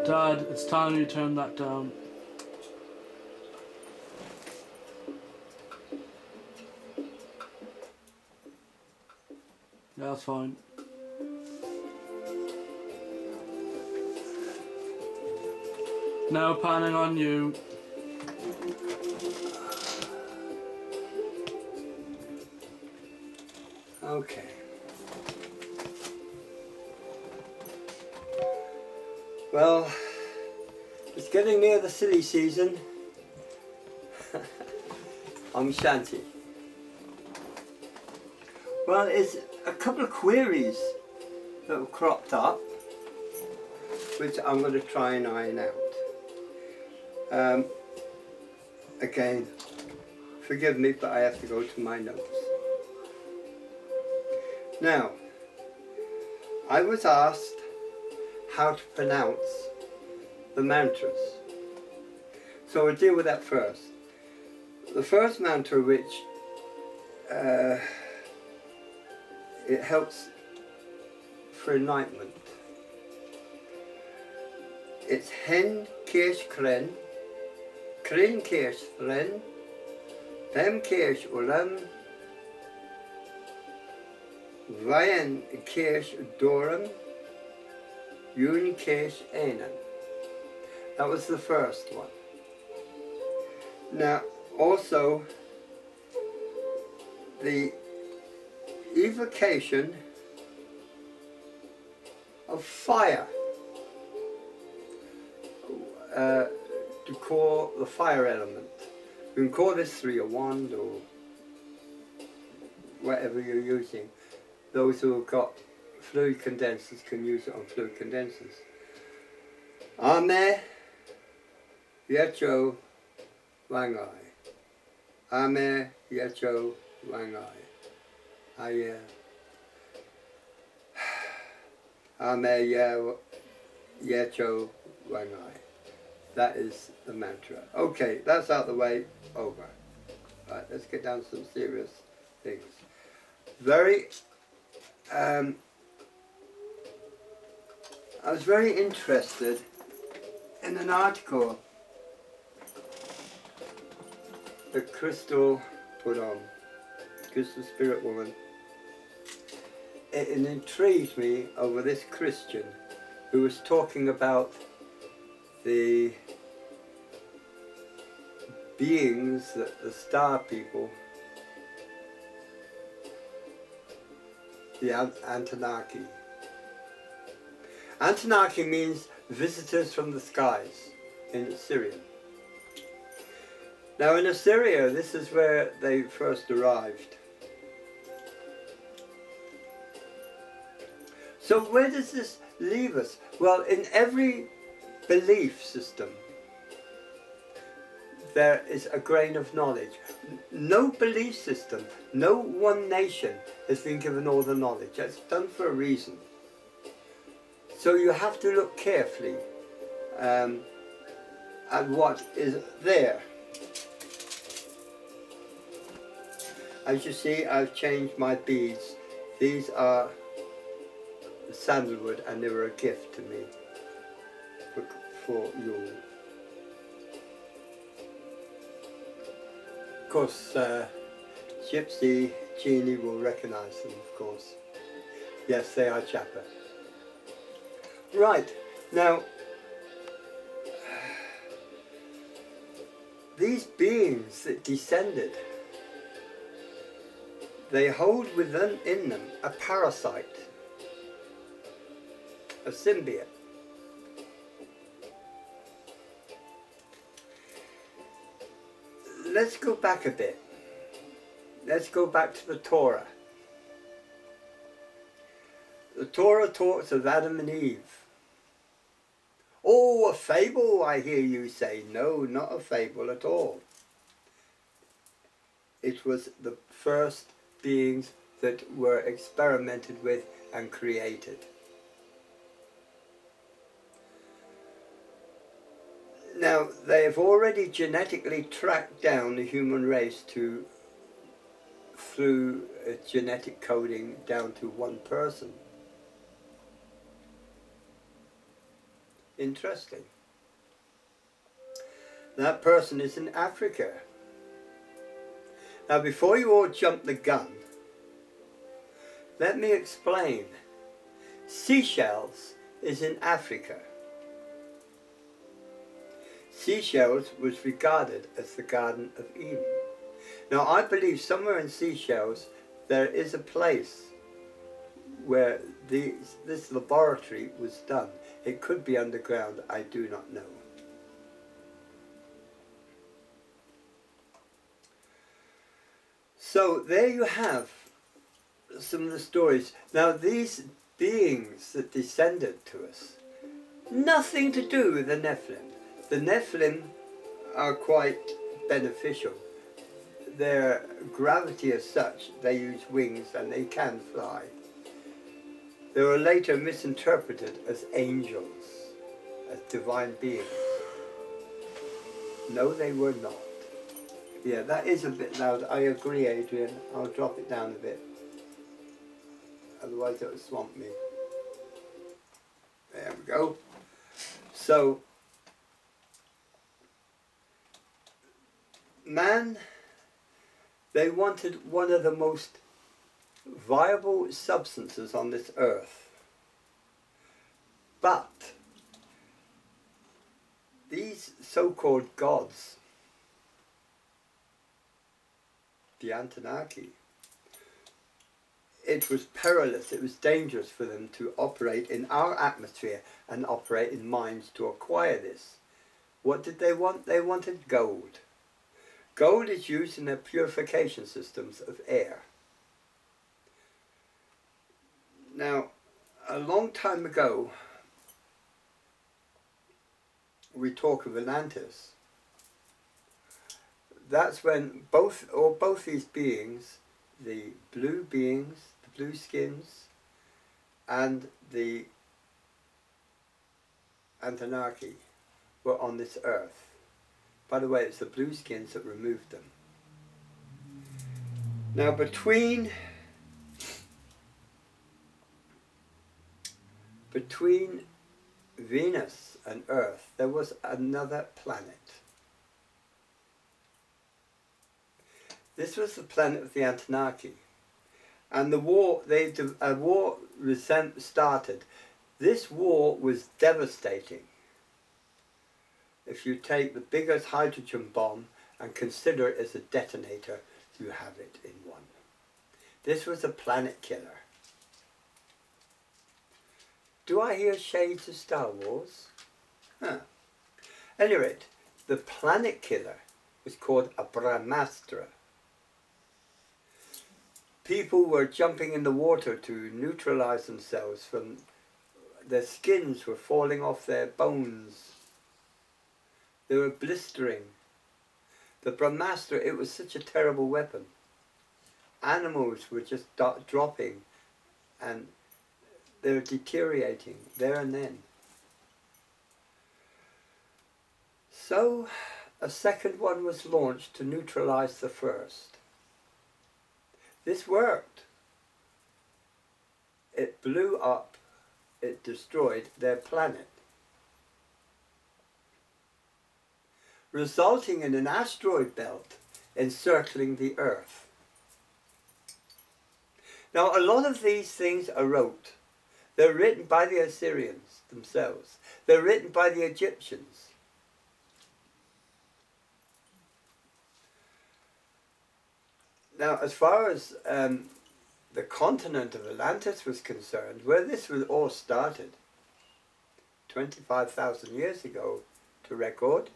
Dad, it's time you turn that down. Yeah, that's fine. Now panning on you. Okay. Well, it's getting near the silly season. I'm Shanti. Well, it's a couple of queries that have cropped up, which I'm going to try and iron out. Again, forgive me, but I have to go to my notes. Now, I was asked how to pronounce the mantras. So we'll deal with that first. The first mantra, which it helps for enlightenment. It's Hen Kirsch Kren, Kren Kirsch Ren, Pem Kirsch Ulam, Vayan Kirsch Doram, Yun Kirsch Enan. That was the first one. Now, also, the evocation of fire, to call the fire element. You can call this through your wand or whatever you're using. Those who have got fluid condensers can use it on fluid condensers. Ame Yecho Wangai. Ame Yecho Wangai. Aya. Ame Yecho Wangai. That is the mantra. Okay, that's out the way, over. Right, let's get down to some serious things. I was very interested in an article that Crystal put on, Crystal Spirit Woman. It intrigued me over this Christian who was talking about the beings, that the star people, the Anunnaki. Anunnaki means visitors from the skies in Assyrian. Now in Assyria, this is where they first arrived. So where does this leave us? Well, in every belief system, there is a grain of knowledge. No belief system, no one nation has been given all the knowledge. That's done for a reason. So you have to look carefully at what is there. As you see, I've changed my beads. These are sandalwood and they were a gift to me for you. Of course, Gypsy Jeannie will recognize them, of course. Yes, they are Chapa. Right, now, these beings that descended, they hold within them a parasite, a symbiote. Let's go back a bit. Let's go back to the Torah. The Torah talks of Adam and Eve. Oh, a fable, I hear you say. No, not a fable at all. It was the first beings that were experimented with and created. Now, they have already genetically tracked down the human race through genetic coding down to one person. Interesting. That person is in Africa. Now before you all jump the gun, let me explain. Seychelles is in Africa. Seychelles was regarded as the Garden of Eden. Now I believe somewhere in Seychelles there is a place where this laboratory was done. It could be underground, I do not know. So there you have some of the stories. Now these beings that descended to us, nothing to do with the Nephilim. The Nephilim are quite beneficial. Their gravity is such, they use wings and they can fly. They were later misinterpreted as angels, as divine beings. No, they were not. Yeah, that is a bit loud. I agree, Adrian. I'll drop it down a bit. Otherwise it will swamp me. There we go. So, man, they wanted one of the most viable substances on this earth. But these so-called gods, the Anunnaki, it was perilous, it was dangerous for them to operate in our atmosphere and operate in mines to acquire this. What did they want? They wanted gold. Gold is used in their purification systems of air. Now, a long time ago, we talk of Atlantis. That's when both these beings, the blue beings, the blue skins, and the Anunnaki were on this earth. By the way, it's the blue skins that removed them. Now between Venus and Earth, there was another planet. This was the planet of the Anunnaki. And the war, a war started. This war was devastating. If you take the biggest hydrogen bomb and consider it as a detonator, you have it in one. This was a planet killer. Do I hear shades of Star Wars? Huh. At any rate, the planet killer was called a Brahmastra. People were jumping in the water to neutralize themselves from their skins were falling off their bones. They were blistering. The Brahmastra, it was such a terrible weapon. Animals were just dropping and they were deteriorating there and then. So a second one was launched to neutralize the first. This worked. It blew up, it destroyed their planet, resulting in an asteroid belt encircling the Earth. Now a lot of these things are wrote. They're written by the Assyrians themselves. They're written by the Egyptians. Now, as far as the continent of Atlantis was concerned, where this was all started, 25,000 years ago to record,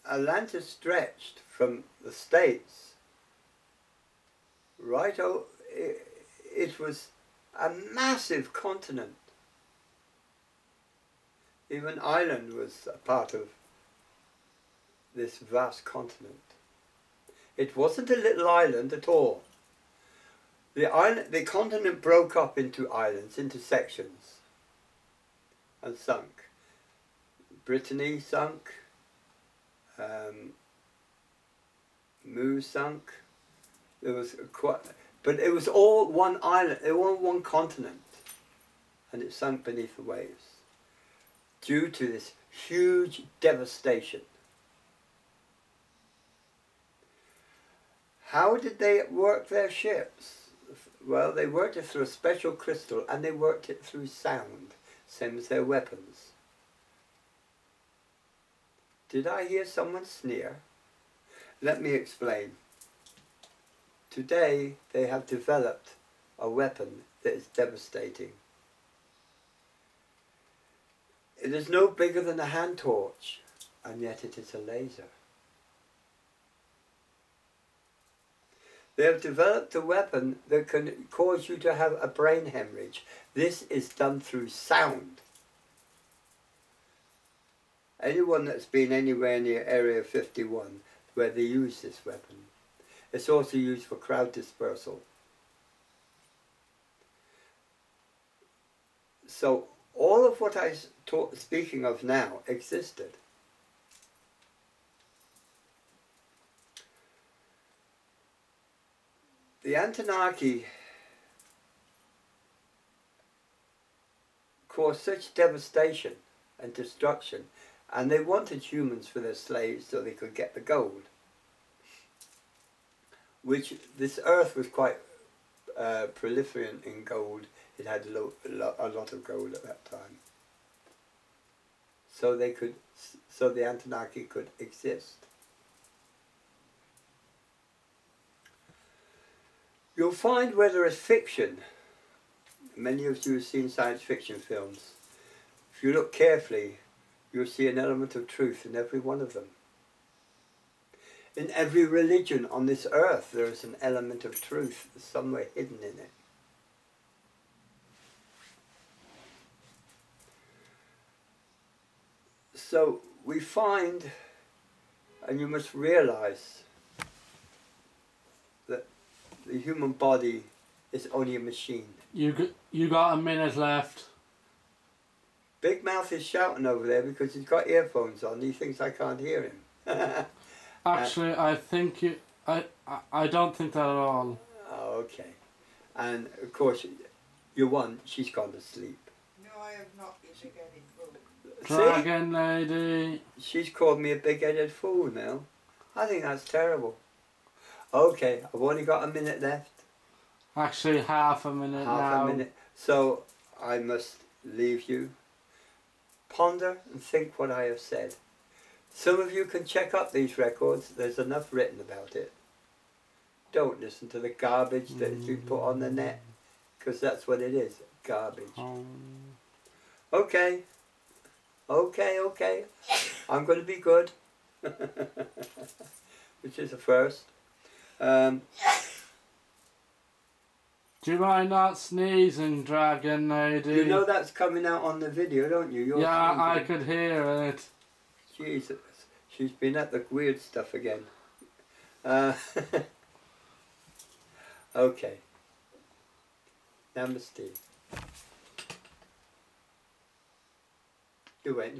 Atlantis stretched from the States right over. It was a massive continent. Even Ireland was a part of this vast continent. It wasn't a little island at all. The continent broke up into islands, into sections, and sunk. Brittany sunk, Mu sunk. There was quite, But it was all one island, it was one continent, and it sunk beneath the waves due to this huge devastation. How did they work their ships? Well, they worked it through a special crystal, and they worked it through sound, same as their weapons. Did I hear someone sneer? Let me explain. Today, they have developed a weapon that is devastating. It is no bigger than a hand torch, and yet it is a laser. They have developed a weapon that can cause you to have a brain hemorrhage. This is done through sound. Anyone that's been anywhere near Area 51 where they use this weapon, it's also used for crowd dispersal. So all of what I'm speaking of now existed. The Anunnaki caused such devastation and destruction, and they wanted humans for their slaves so they could get the gold. Which this earth was quite proliferant in gold. It had a lot of gold at that time. So the Anunnaki could exist. You'll find where there is fiction, many of you have seen science fiction films, if you look carefully, you'll see an element of truth in every one of them. In every religion on this earth, there is an element of truth somewhere hidden in it. So we find, and you must realize, that the human body is only a machine. You got a minute left. Big Mouth is shouting over there because he's got earphones on. He thinks I can't hear him. Actually, I think you. I don't think that at all. Oh, okay. And of course, your one, she's gone to sleep. No, I have not been big-headed fool. Dragon lady. She's called me a big-headed fool now. I think that's terrible. Okay, I've only got a minute left. Actually, half a minute now. Half a minute. So I must leave you. Ponder and think what I have said. Some of you can check up these records. There's enough written about it. Don't listen to the garbage that you put on the net, because that's what it is, garbage. Okay. Okay. I'm going to be good. Which is a first. Do you mind not sneezing, Dragon lady? You know that's coming out on the video, don't you? You're yeah, sneezing. I could hear it. Jesus, she's been at the weird stuff again. Okay. Namaste. You went.